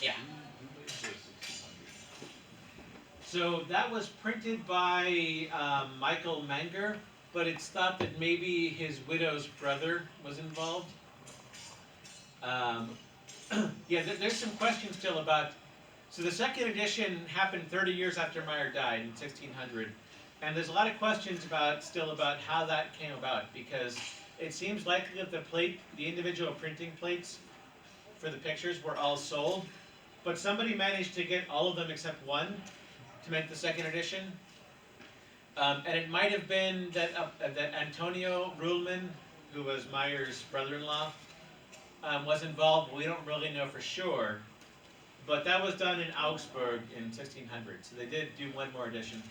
Yeah. So that was printed by Michael Menger, but it's thought that maybe his widow's brother was involved. Um, yeah, there's some questions still about. So the second edition happened 30 years after Meyer died in 1600, and there's a lot of questions about how that came about, because it seems likely that the individual printing plates for the pictures were all sold, but somebody managed to get all of them except one to make the second edition. And it might have been that Antonio Ruhlmann, who was Meyer's brother-in-law, was involved. We don't really know for sure, but that was done in Augsburg in 1600. So they did do one more edition.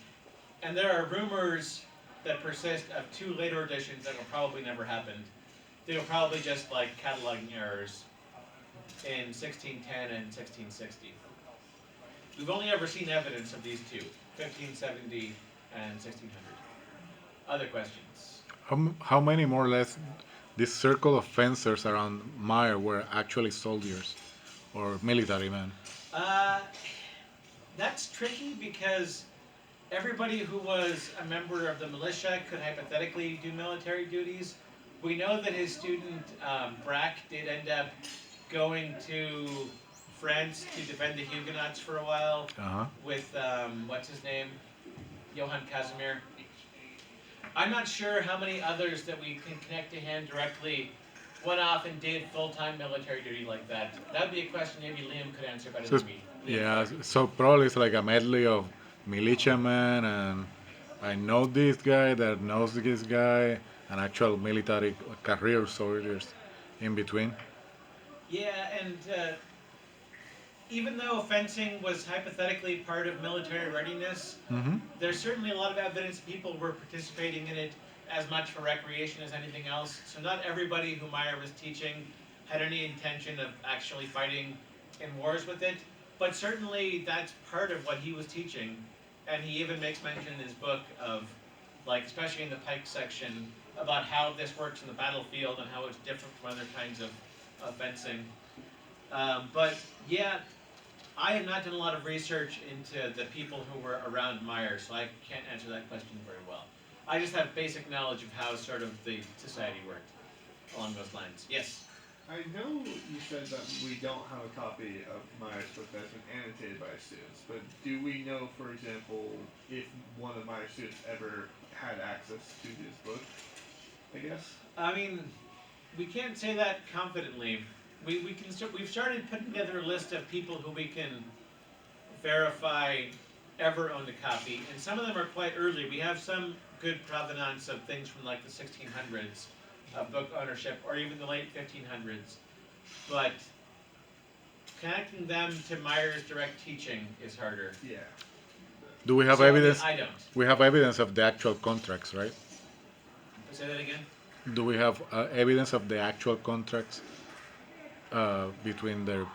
And there are rumors that persist of two later editions that will probably never happened. They were probably just like cataloging errors in 1610 and 1660. We've only ever seen evidence of these two, 1570 and 1600. Other questions? How many more or less this circle of fencers around Meyer were actually soldiers or military men? Uh, that's tricky because everybody who was a member of the militia could hypothetically do military duties. We know that his student Brack did end up going to France to defend the Huguenots for a while Uh-huh. with what's his name, Johann Casimir. I'm not sure how many others that we can connect to him directly went off and did full-time military duty like that. That'd be a question maybe Liam could answer better So than me. Liam yeah, Clark. so probably it's like a medley of militiamen and I know this guy that knows this guy and actual military career soldiers in between. Yeah, and even though fencing was hypothetically part of military readiness, Hmm. there's certainly a lot of evidence people were participating in it as much for recreation as anything else. So not everybody who Meyer was teaching had any intention of actually fighting in wars with it, but certainly that's part of what he was teaching. And he even makes mention in his book of, like, especially in the pike section, about how this works in the battlefield and how it's different from other kinds of fencing. But yeah, I have not done a lot of research into the people who were around Meyer, so I can't answer that question very well. I just have basic knowledge of how sort of the society worked along those lines. Yes. I know you said that we don't have a copy of Meyer's book that's been annotated by students, but do we know, for example, if one of Meyer's students ever had access to his book? I guess. I mean, we can't say that confidently. We've started putting together a list of people who we can verify ever owned a copy, and some of them are quite early. We have some good provenance of things from like the 1600s of book ownership, or even the late 1500s. But connecting them to Meyer's direct teaching is harder. Yeah. Do we have So I mean, evidence? I don't. We have evidence of the actual contracts, right? Say that again. Do we have evidence of the actual contracts between their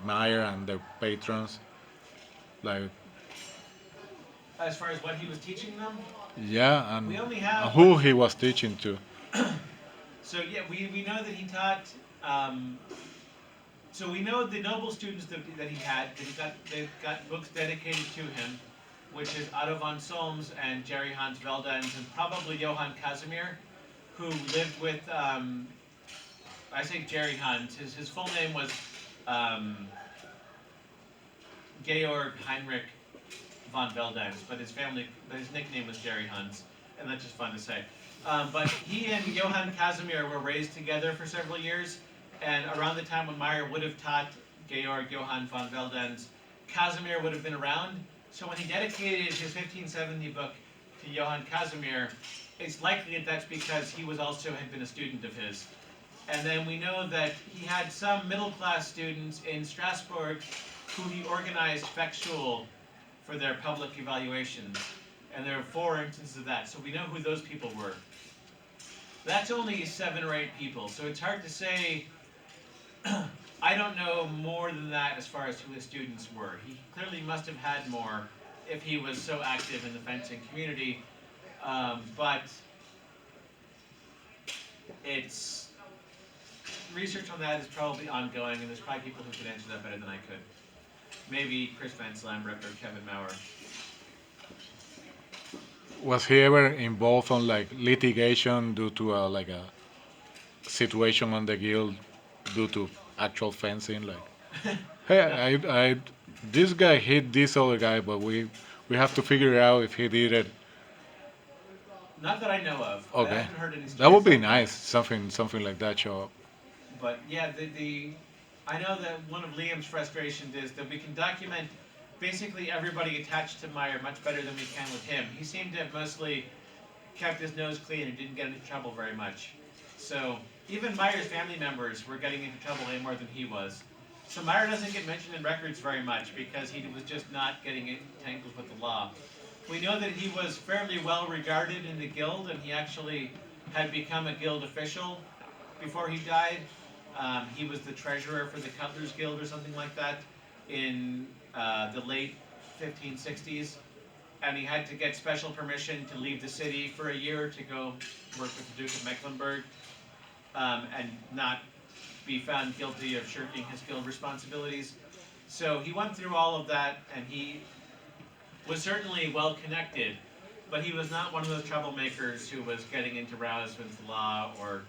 Meyer and their patrons? Like, As far as what he was teaching them, yeah, we and only have who he was teaching to. So yeah, we know that he taught. So we know the noble students that he had. That they've got books dedicated to him, which is Otto von Solms and Jerry Hans Veldens and probably Johann Casimir, who lived with. I say Jerry Hans. His full name was Georg Heinrich von Veldens, but his nickname was Jerry Hans, and that's just fun to say. But he and Johann Casimir were raised together for several years, and around the time when Meyer would have taught Georg Johann von Veldens, Casimir would have been around. So when he dedicated his 1570 book to Johann Casimir, it's likely that that's because he was also had been a student of his. And then we know that he had some middle-class students in Strasbourg who he organized Fechschule for their public evaluations. And there are 4 instances of that, so we know who those people were. That's only 7 or 8 people, so it's hard to say. I don't know more than that as far as who his students were. He clearly must have had more if he was so active in the fencing community, but it's research on that is probably ongoing, and there's probably people who could answer that better than I could. Maybe Chris Van Slambrick or Kevin Maurer. Was he ever involved on like litigation due to like a situation on the guild due to actual fencing? Like, hey, No, this guy hit this other guy, but we have to figure out if he did it. not that I know of. I Okay, haven't heard any that stories would be like that. nice. Something like that show up. But yeah, I know that one of Liam's frustrations is that we can document basically everybody attached to Meyer much better than we can with him. He seemed to have mostly kept his nose clean and didn't get into trouble very much. So even Meyer's family members were getting into trouble way more than he was. So Meyer doesn't get mentioned in records very much because he was just not getting entangled with the law. We know that he was fairly well regarded in the guild, and he actually had become a guild official before he died. He was the treasurer for the Cutlers Guild or something like that in the late 1560s. And he had to get special permission to leave the city for a year to go work with the Duke of Mecklenburg and not be found guilty of shirking his guild responsibilities. So he went through all of that, and he was certainly well connected, but he was not one of those troublemakers who was getting into rows with the law or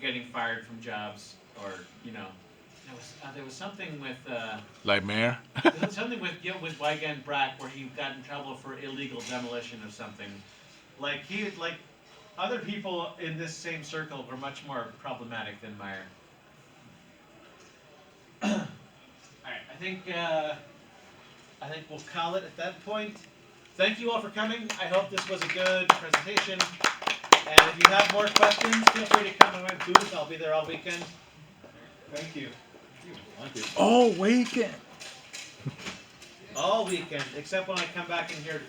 getting fired from jobs, or there was something with Like Mayor. there was something with Weigand Brack where he got in trouble for illegal demolition of something. Like other people in this same circle were much more problematic than Meyer. All right, I think we'll call it at that point. Thank you all for coming. I hope this was a good presentation. And if you have more questions, feel free to come to my booth. I'll be there all weekend. Thank you. Oh, weekend. All weekend, except when I come back in here to